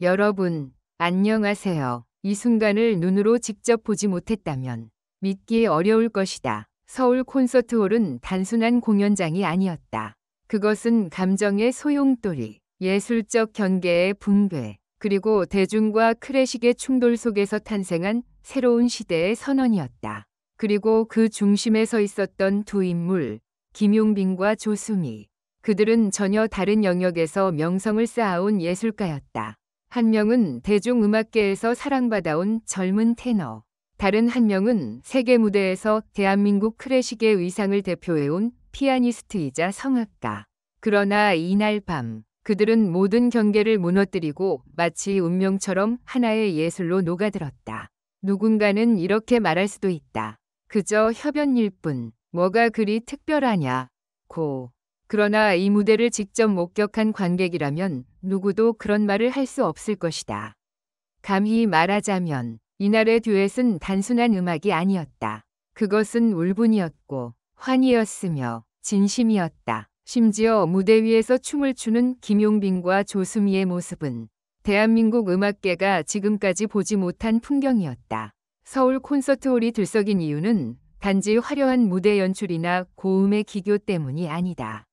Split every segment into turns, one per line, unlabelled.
여러분, 안녕하세요. 이 순간을 눈으로 직접 보지 못했다면 믿기 어려울 것이다. 서울 콘서트홀은 단순한 공연장이 아니었다. 그것은 감정의 소용돌이, 예술적 경계의 붕괴, 그리고 대중과 클래식의 충돌 속에서 탄생한 새로운 시대의 선언이었다. 그리고 그 중심에 서 있었던 두 인물, 김용빈과 조수미. 그들은 전혀 다른 영역에서 명성을 쌓아온 예술가였다. 한 명은 대중음악계에서 사랑받아온 젊은 테너, 다른 한 명은 세계 무대에서 대한민국 클래식의 위상을 대표해온 피아니스트이자 성악가. 그러나 이날 밤 그들은 모든 경계를 무너뜨리고 마치 운명처럼 하나의 예술로 녹아들었다. 누군가는 이렇게 말할 수도 있다. 그저 협연일 뿐, 뭐가 그리 특별하냐. 그러나 이 무대를 직접 목격한 관객이라면 누구도 그런 말을 할 수 없을 것이다. 감히 말하자면 이날의 듀엣은 단순한 음악이 아니었다. 그것은 울분이었고 환희였으며 진심이었다. 심지어 무대 위에서 춤을 추는 김용빈과 조수미의 모습은 대한민국 음악계가 지금까지 보지 못한 풍경이었다. 서울 콘서트홀이 들썩인 이유는 단지 화려한 무대 연출이나 고음의 기교 때문이 아니다.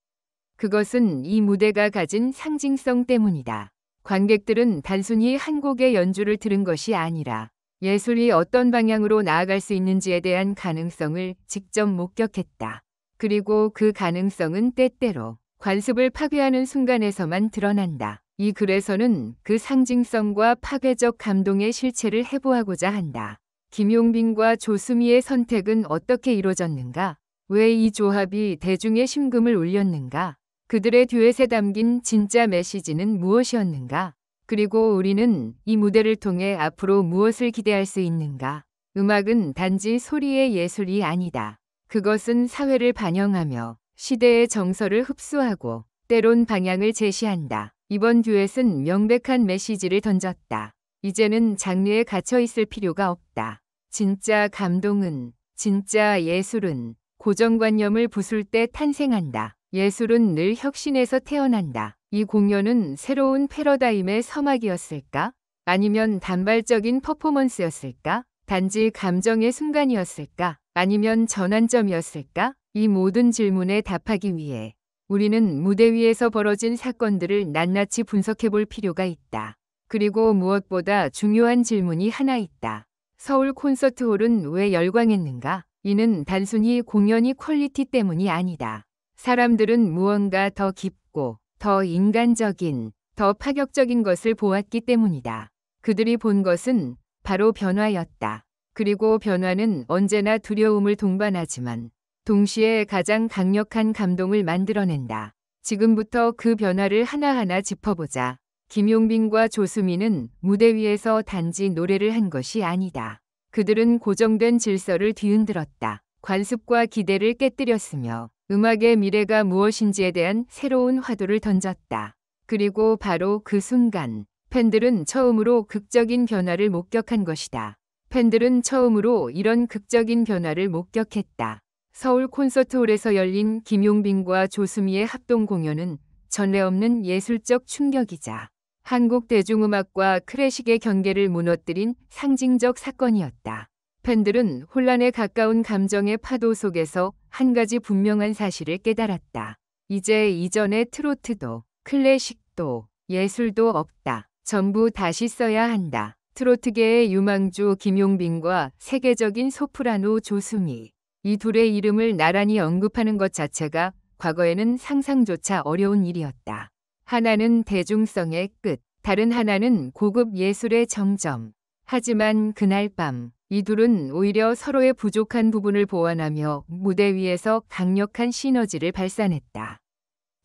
그것은 이 무대가 가진 상징성 때문이다. 관객들은 단순히 한 곡의 연주를 들은 것이 아니라 예술이 어떤 방향으로 나아갈 수 있는지에 대한 가능성을 직접 목격했다. 그리고 그 가능성은 때때로 관습을 파괴하는 순간에서만 드러난다. 이 글에서는 그 상징성과 파괴적 감동의 실체를 해부하고자 한다. 김용빈과 조수미의 선택은 어떻게 이루어졌는가? 왜 이 조합이 대중의 심금을 울렸는가? 그들의 듀엣에 담긴 진짜 메시지는 무엇이었는가? 그리고 우리는 이 무대를 통해 앞으로 무엇을 기대할 수 있는가? 음악은 단지 소리의 예술이 아니다. 그것은 사회를 반영하며 시대의 정서를 흡수하고 때론 방향을 제시한다. 이번 듀엣은 명백한 메시지를 던졌다. 이제는 장르에 갇혀 있을 필요가 없다. 진짜 감동은, 진짜 예술은 고정관념을 부술 때 탄생한다. 예술은 늘 혁신에서 태어난다. 이 공연은 새로운 패러다임의 서막이었을까? 아니면 단발적인 퍼포먼스였을까? 단지 감정의 순간이었을까? 아니면 전환점이었을까? 이 모든 질문에 답하기 위해 우리는 무대 위에서 벌어진 사건들을 낱낱이 분석해 볼 필요가 있다. 그리고 무엇보다 중요한 질문이 하나 있다. 서울 콘서트홀은 왜 열광했는가? 이는 단순히 공연이 퀄리티 때문이 아니다. 사람들은 무언가 더 깊고 더 인간적인, 더 파격적인 것을 보았기 때문이다. 그들이 본 것은 바로 변화였다. 그리고 변화는 언제나 두려움을 동반하지만 동시에 가장 강력한 감동을 만들어낸다. 지금부터 그 변화를 하나하나 짚어보자. 김용빈과 조수미는 무대 위에서 단지 노래를 한 것이 아니다. 그들은 고정된 질서를 뒤흔들었다. 관습과 기대를 깨뜨렸으며 음악의 미래가 무엇인지에 대한 새로운 화두를 던졌다. 그리고 바로 그 순간 팬들은 처음으로 극적인 변화를 목격한 것이다. 팬들은 처음으로 이런 극적인 변화를 목격했다. 서울 콘서트홀에서 열린 김용빈과 조수미의 합동 공연은 전례 없는 예술적 충격이자 한국 대중음악과 클래식의 경계를 무너뜨린 상징적 사건이었다. 팬들은 혼란에 가까운 감정의 파도 속에서 한 가지 분명한 사실을 깨달았다. 이제 이전의 트로트도 클래식도 예술도 없다. 전부 다시 써야 한다. 트로트계의 유망주 김용빈과 세계적인 소프라노 조수미. 이 둘의 이름을 나란히 언급하는 것 자체가 과거에는 상상조차 어려운 일이었다. 하나는 대중성의 끝, 다른 하나는 고급 예술의 정점. 하지만 그날 밤 이 둘은 오히려 서로의 부족한 부분을 보완하며 무대 위에서 강력한 시너지를 발산했다.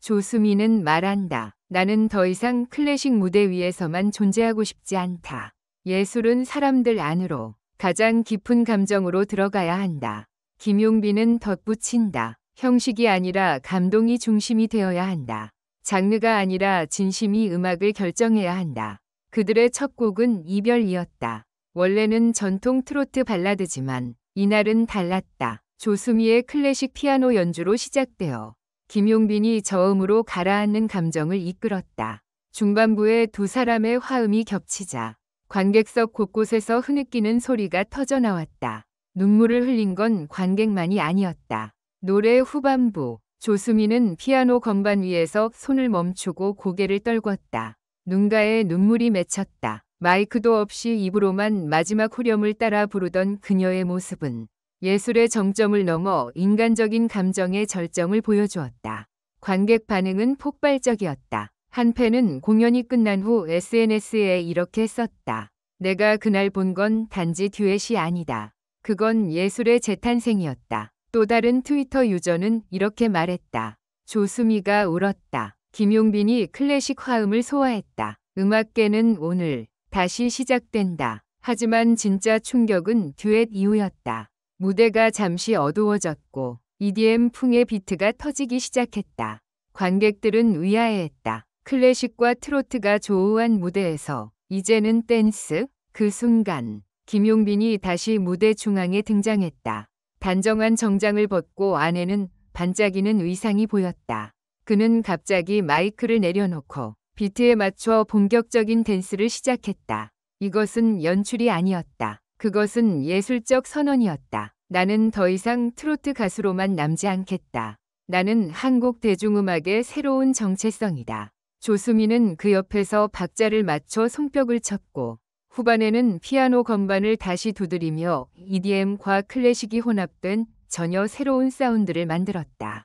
조수미는 말한다. 나는 더 이상 클래식 무대 위에서만 존재하고 싶지 않다. 예술은 사람들 안으로 가장 깊은 감정으로 들어가야 한다. 김용빈은 덧붙인다. 형식이 아니라 감동이 중심이 되어야 한다. 장르가 아니라 진심이 음악을 결정해야 한다. 그들의 첫 곡은 이별이었다. 원래는 전통 트로트 발라드지만 이날은 달랐다. 조수미의 클래식 피아노 연주로 시작되어 김용빈이 저음으로 가라앉는 감정을 이끌었다. 중반부에 두 사람의 화음이 겹치자 관객석 곳곳에서 흐느끼는 소리가 터져 나왔다. 눈물을 흘린 건 관객만이 아니었다. 노래 후반부, 조수미는 피아노 건반 위에서 손을 멈추고 고개를 떨궜다. 눈가에 눈물이 맺혔다. 마이크도 없이 입으로만 마지막 후렴을 따라 부르던 그녀의 모습은 예술의 정점을 넘어 인간적인 감정의 절정을 보여주었다. 관객 반응은 폭발적이었다. 한 팬은 공연이 끝난 후 SNS에 이렇게 썼다. 내가 그날 본 건 단지 듀엣이 아니다. 그건 예술의 재탄생이었다. 또 다른 트위터 유저는 이렇게 말했다. 조수미가 울었다. 김용빈이 클래식 화음을 소화했다. 음악계는 오늘 다시 시작된다. 하지만 진짜 충격은 듀엣 이후였다. 무대가 잠시 어두워졌고 EDM 풍의 비트가 터지기 시작했다. 관객들은 의아해했다. 클래식과 트로트가 조우한 무대에서 이제는 댄스? 그 순간 김용빈이 다시 무대 중앙에 등장했다. 단정한 정장을 벗고 안에는 반짝이는 의상이 보였다. 그는 갑자기 마이크를 내려놓고 비트에 맞춰 본격적인 댄스를 시작했다. 이것은 연출이 아니었다. 그것은 예술적 선언이었다. 나는 더 이상 트로트 가수로만 남지 않겠다. 나는 한국 대중음악의 새로운 정체성이다. 조수미는 그 옆에서 박자를 맞춰 손뼉을 쳤고 후반에는 피아노 건반을 다시 두드리며 EDM과 클래식이 혼합된 전혀 새로운 사운드를 만들었다.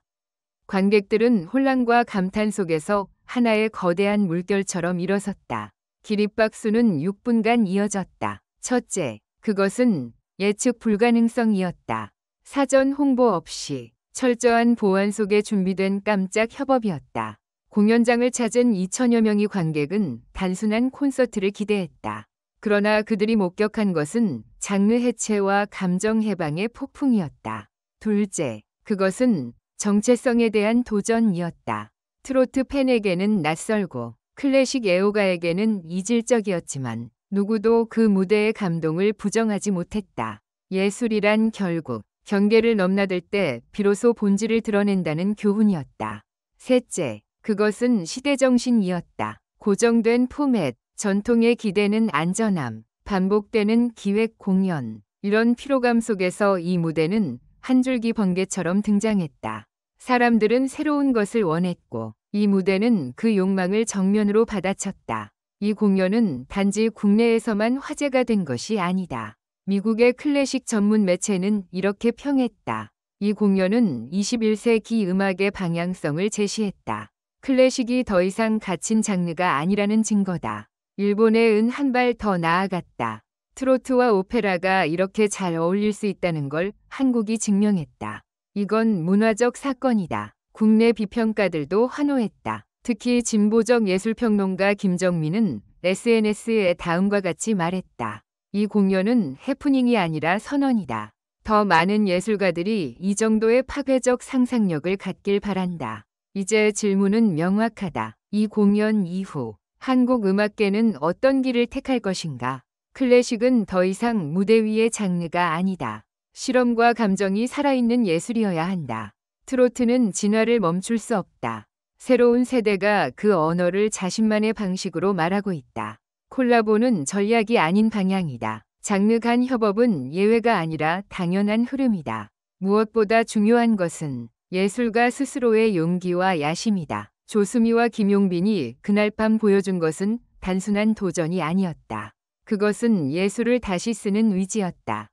관객들은 혼란과 감탄 속에서 하나의 거대한 물결처럼 일어섰다. 기립박수는 6분간 이어졌다. 첫째, 그것은 예측 불가능성이었다. 사전 홍보 없이 철저한 보안 속에 준비된 깜짝 협업이었다. 공연장을 찾은 2천여 명의 관객은 단순한 콘서트를 기대했다. 그러나 그들이 목격한 것은 장르 해체와 감정 해방의 폭풍이었다. 둘째, 그것은 정체성에 대한 도전이었다. 트로트 팬에게는 낯설고 클래식 애호가에게는 이질적이었지만 누구도 그 무대의 감동을 부정하지 못했다. 예술이란 결국 경계를 넘나들 때 비로소 본질을 드러낸다는 교훈이었다. 셋째, 그것은 시대정신이었다. 고정된 포맷, 전통의 기대는 안전함, 반복되는 기획 공연. 이런 피로감 속에서 이 무대는 한 줄기 번개처럼 등장했다. 사람들은 새로운 것을 원했고 이 무대는 그 욕망을 정면으로 받아쳤다. 이 공연은 단지 국내에서만 화제가 된 것이 아니다. 미국의 클래식 전문 매체는 이렇게 평했다. 이 공연은 21세기 음악의 방향성을 제시했다. 클래식이 더 이상 갇힌 장르가 아니라는 증거다. 일본의 은 한 발 더 나아갔다. 트로트와 오페라가 이렇게 잘 어울릴 수 있다는 걸 한국이 증명했다. 이건 문화적 사건이다. 국내 비평가들도 환호했다. 특히 진보적 예술평론가 김정민은 SNS에 다음과 같이 말했다. 이 공연은 해프닝이 아니라 선언이다. 더 많은 예술가들이 이 정도의 파괴적 상상력을 갖길 바란다. 이제 질문은 명확하다. 이 공연 이후 한국 음악계는 어떤 길을 택할 것인가? 클래식은 더 이상 무대 위의 장르가 아니다. 실험과 감정이 살아있는 예술이어야 한다. 트로트는 진화를 멈출 수 없다. 새로운 세대가 그 언어를 자신만의 방식으로 말하고 있다. 콜라보는 전략이 아닌 방향이다. 장르 간 협업은 예외가 아니라 당연한 흐름이다. 무엇보다 중요한 것은 예술가 스스로의 용기와 야심이다. 조수미와 김용빈이 그날 밤 보여준 것은 단순한 도전이 아니었다. 그것은 예술을 다시 쓰는 의지였다.